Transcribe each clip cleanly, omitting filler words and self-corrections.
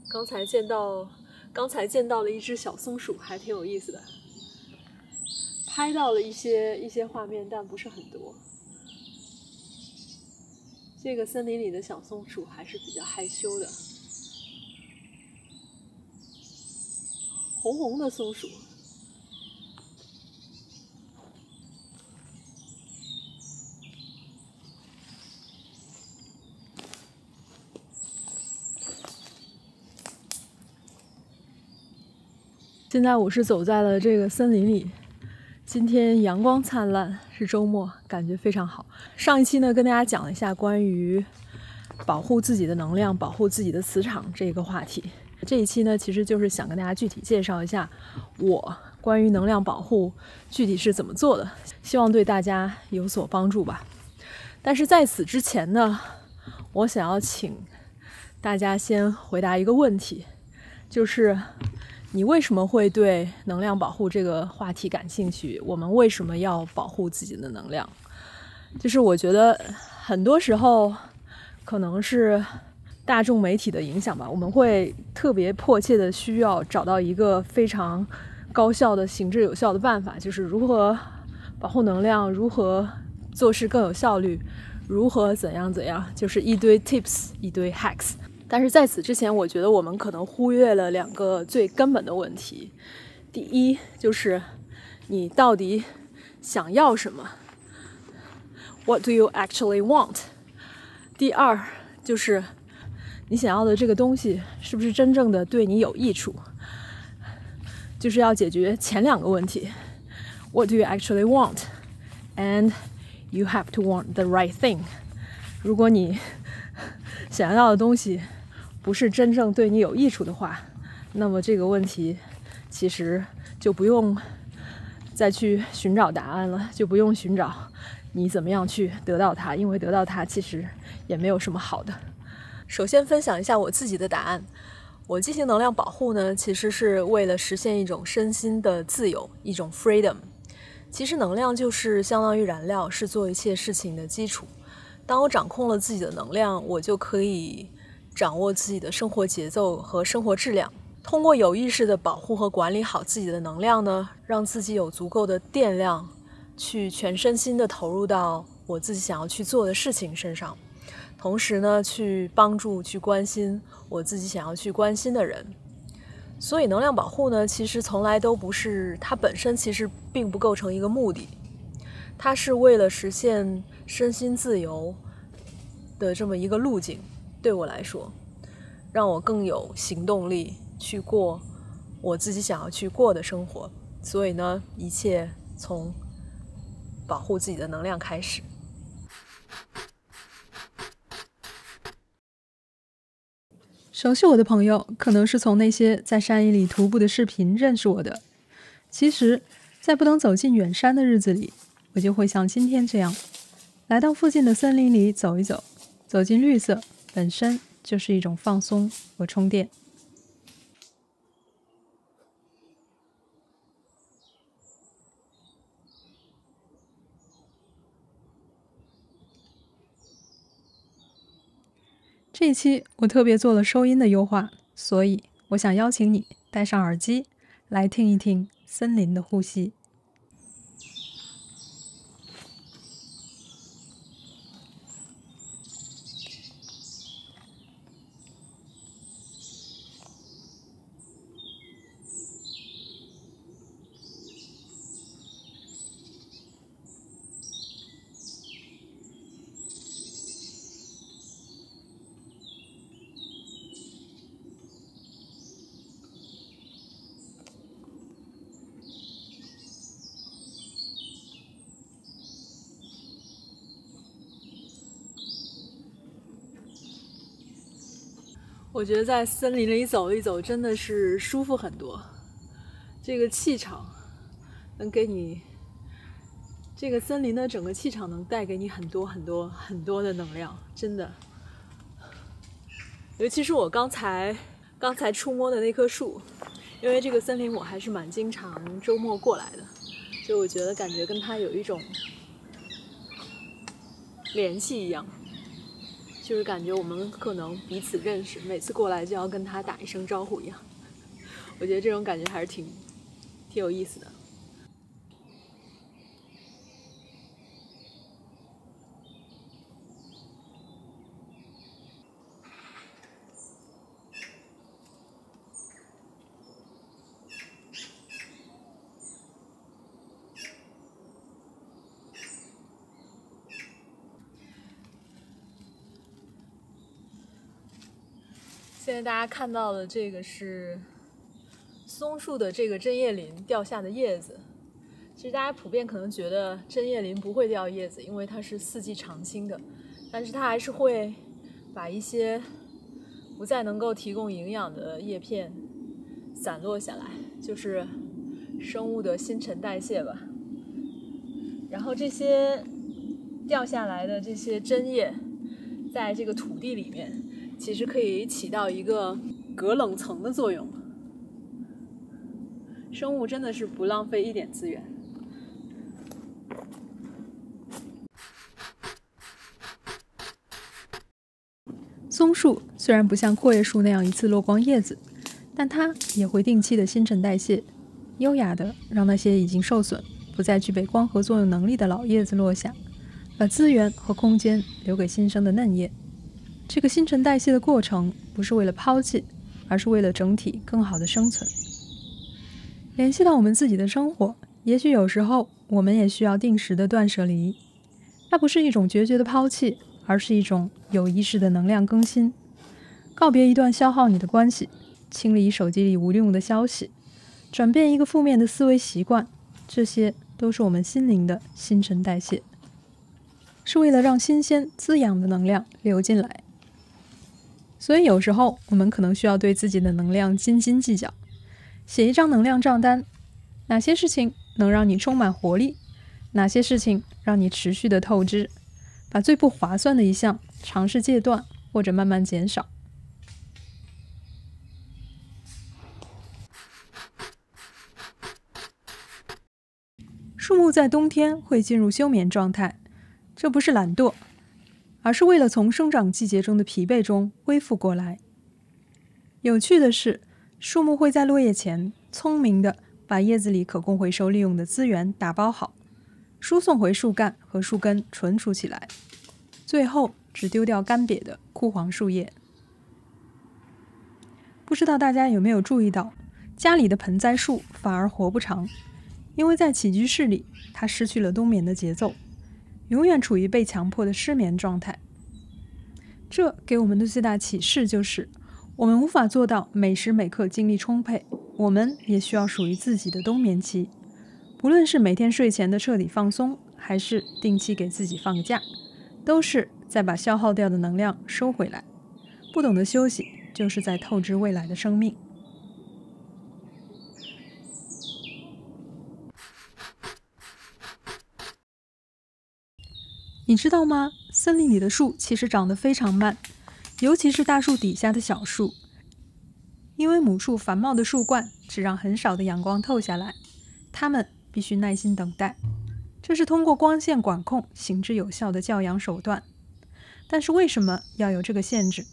刚才见到了一只小松鼠，还挺有意思的。拍到了一些画面，但不是很多。这个森林里的小松鼠还是比较害羞的，红红的松鼠。现在我是走在了这个森林里，今天阳光灿烂，是周末，感觉非常好。上一期呢，跟大家讲了一下关于保护自己的能量、保护自己的磁场这个话题。这一期呢，其实就是想跟大家具体介绍一下我关于能量保护具体是怎么做的，希望对大家有所帮助吧。但是在此之前呢，我想要请大家先回答一个问题，就是你为什么会对能量保护这个话题感兴趣？我们为什么要保护自己的能量？就是我觉得很多时候可能是大众媒体的影响吧，我们会特别迫切的需要找到一个非常高效的、行之有效的办法，就是如何保护能量，如何做事更有效率，如何怎样，就是一堆 tips， 一堆 hacks。但是在此之前，我觉得我们可能忽略了两个最根本的问题。第一，就是你到底想要什么 ？What do you actually want？ 第二，就是你想要的这个东西是不是真正的对你有益处？就是要解决前两个问题。What do you actually want? And you have to want the right thing. 如果你想要的东西不是真正对你有益处的话，那么这个问题其实就不用再去寻找答案了，就不用寻找你怎么样去得到它，因为得到它其实也没有什么好的。首先分享一下我自己的答案。我进行能量保护呢，其实是为了实现一种身心的自由，一种 freedom。其实能量就是相当于燃料，是做一切事情的基础。当我掌控了自己的能量，我就可以掌握自己的生活节奏和生活质量。通过有意识的保护和管理好自己的能量呢，让自己有足够的电量去全身心的投入到我自己想要去做的事情身上，同时呢，去帮助、去关心我自己想要去关心的人。所以能量保护呢，其实从来都不是，它本身其实并不构成一个目的，它是为了实现身心自由的这么一个路径。对我来说，让我更有行动力去过我自己想要去过的生活。所以呢，一切从保护自己的能量开始。熟悉我的朋友可能是从那些在山野里徒步的视频认识我的。其实，在不能走进远山的日子里，我就会像今天这样，来到附近的森林里走一走。走进绿色本身就是一种放松和充电。这一期我特别做了收音的优化，所以我想邀请你戴上耳机，来听一听森林的呼吸。我觉得在森林里走一走真的是舒服很多，这个气场能给你，这个森林的整个气场能带给你很多的能量，真的。尤其是我刚才触摸的那棵树，因为这个森林我还是蛮经常周末过来的，所以我觉得感觉跟它有一种联系一样。就是感觉我们可能彼此认识，每次过来就要跟他打一声招呼一样。我觉得这种感觉还是挺有意思的。现在大家看到的这个是松树的这个针叶林掉下的叶子。其实大家普遍可能觉得针叶林不会掉叶子，因为它是四季常青的，但是它还是会把一些不再能够提供营养的叶片散落下来，就是生物的新陈代谢吧。然后这些掉下来的这些针叶在这个土地里面其实可以起到一个隔冷层的作用。生物真的是不浪费一点资源。松树虽然不像阔叶树那样一次落光叶子，但它也会定期的新陈代谢，优雅的让那些已经受损、不再具备光合作用能力的老叶子落下，把资源和空间留给新生的嫩叶。这个新陈代谢的过程不是为了抛弃，而是为了整体更好的生存。联系到我们自己的生活，也许有时候我们也需要定时的断舍离，那不是一种决绝的抛弃，而是一种有意识的能量更新。告别一段消耗你的关系，清理手机里无用的消息，转变一个负面的思维习惯，这些都是我们心灵的新陈代谢，是为了让新鲜滋养的能量流进来。所以有时候我们可能需要对自己的能量斤斤计较，写一张能量账单，哪些事情能让你充满活力，哪些事情让你持续的透支，把最不划算的一项尝试戒断或者慢慢减少。树木在冬天会进入休眠状态，这不是懒惰，而是为了从生长季节中的疲惫中恢复过来。有趣的是，树木会在落叶前聪明地把叶子里可供回收利用的资源打包好，输送回树干和树根存储起来，最后只丢掉干瘪的枯黄树叶。不知道大家有没有注意到，家里的盆栽树反而活不长，因为在起居室里它失去了冬眠的节奏，永远处于被强迫的失眠状态。这给我们的最大启示就是，我们无法做到每时每刻精力充沛，我们也需要属于自己的冬眠期。不论是每天睡前的彻底放松，还是定期给自己放个假，都是在把消耗掉的能量收回来。不懂得休息，就是在透支未来的生命。你知道吗？森林里的树其实长得非常慢，尤其是大树底下的小树，因为母树繁茂的树冠只让很少的阳光透下来，它们必须耐心等待。这是通过光线管控行之有效的教养手段。但是为什么要有这个限制？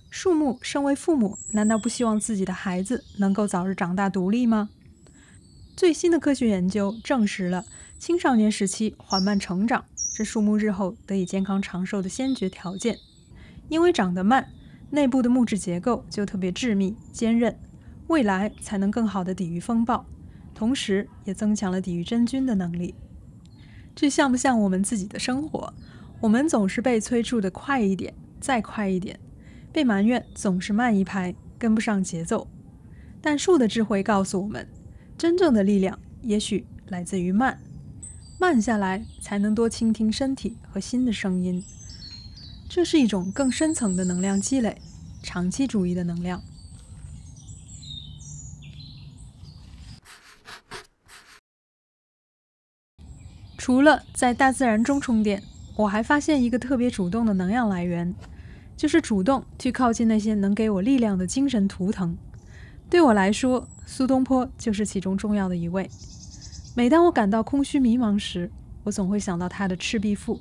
树木身为父母，难道不希望自己的孩子能够早日长大独立吗？最新的科学研究证实了青少年时期缓慢成长是树木日后得以健康长寿的先决条件。因为长得慢，内部的木质结构就特别致密坚韧，未来才能更好地抵御风暴，同时也增强了抵御真菌的能力。这像不像我们自己的生活？我们总是被催促的快一点，再快一点，被埋怨总是慢一拍，跟不上节奏。但树的智慧告诉我们，真正的力量也许来自于慢，慢下来才能多倾听身体和心的声音。这是一种更深层的能量积累，长期主义的能量。除了在大自然中充电，我还发现一个特别主动的能量来源，就是主动去靠近那些能给我力量的精神图腾。对我来说，苏东坡就是其中重要的一位。每当我感到空虚迷茫时，我总会想到他的《赤壁赋》。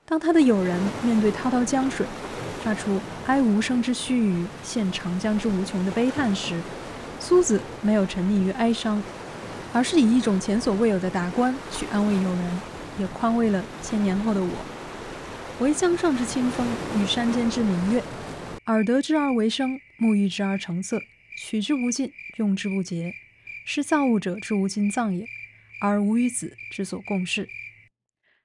当他的友人面对滔滔江水，发出哀无声之须臾，现长江之无穷的悲叹时，苏子没有沉溺于哀伤，而是以一种前所未有的达观去安慰友人，也宽慰了千年后的我。惟江上之清风，与山间之明月，耳得之而为声，目遇之而成色，取之无尽，用之不竭，是造物者之无尽藏也，而吾与子之所共适。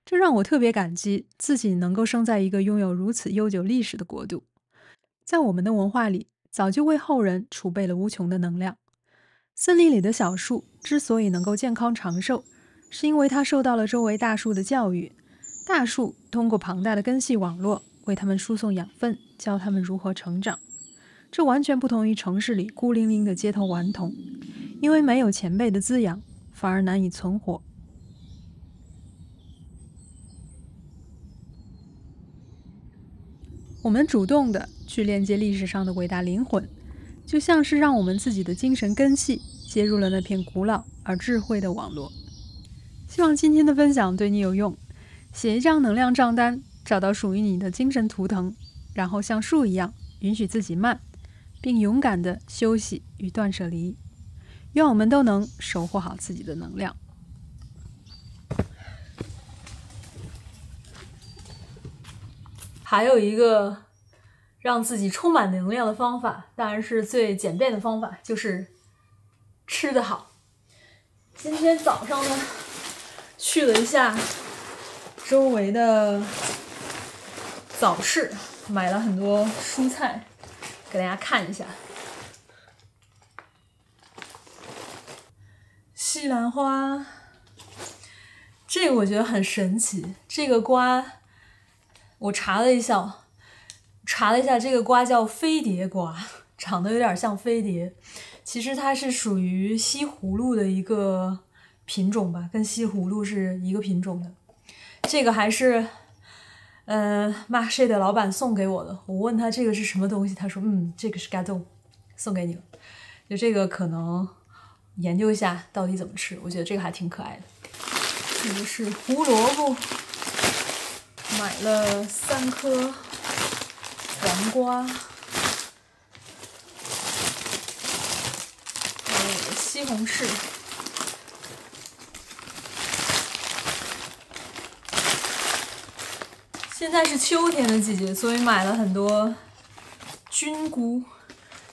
这让我特别感激自己能够生在一个拥有如此悠久历史的国度。在我们的文化里，早就为后人储备了无穷的能量。森林里的小树之所以能够健康长寿，是因为它受到了周围大树的教育。大树通过庞大的根系网络为它们输送养分，教它们如何成长。这完全不同于城市里孤零零的街头顽童，因为没有前辈的滋养，反而难以存活。我们主动的去链接历史上的伟大灵魂，就像是让我们自己的精神根系接入了那片古老而智慧的网络。希望今天的分享对你有用，写一张能量账单，找到属于你的精神图腾，然后像树一样允许自己慢，并勇敢的休息与断舍离。愿我们都能守护好自己的能量。还有一个让自己充满能量的方法，当然是最简便的方法，就是吃得好。今天早上呢，去了一下周围的早市，买了很多蔬菜，给大家看一下。西兰花，这个我觉得很神奇。这个瓜，我查了一下，这个瓜叫飞碟瓜，长得有点像飞碟。其实它是属于西葫芦的一个品种吧，跟西葫芦是一个品种的。这个还是Marché的老板送给我的。我问他这个是什么东西，他说这个是 gâteau， 送给你了。就这个可能研究一下到底怎么吃，我觉得这个还挺可爱的。这个是胡萝卜，买了3颗黄瓜，还有西红柿。现在是秋天的季节，所以买了很多菌菇。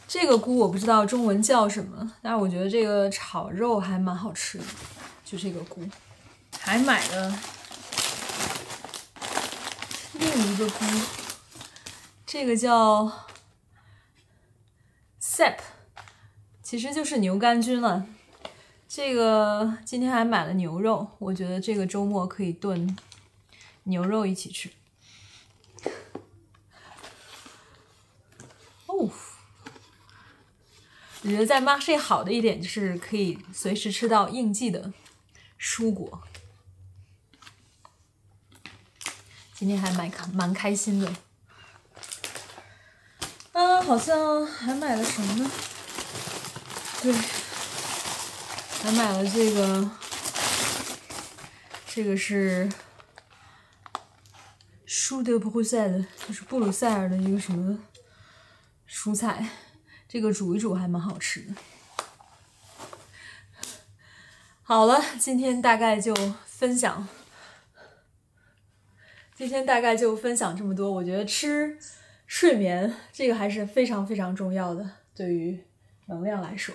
这个菇我不知道中文叫什么，但是我觉得这个炒肉还蛮好吃的，就这个菇。还买了另一个菇，这个叫 sap， 其实就是牛肝菌了。这个今天还买了牛肉，我觉得这个周末可以炖牛肉一起吃。我觉得在 Marché 好的一点就是可以随时吃到应季的蔬果。今天还蛮开心的。好像还买了什么呢？对，还买了这个是chou de Bruxelles， 就是布鲁塞尔的一个什么蔬菜，这个煮一煮还蛮好吃的。好了，今天大概就分享这么多。我觉得睡眠这个还是非常非常重要的，对于能量来说。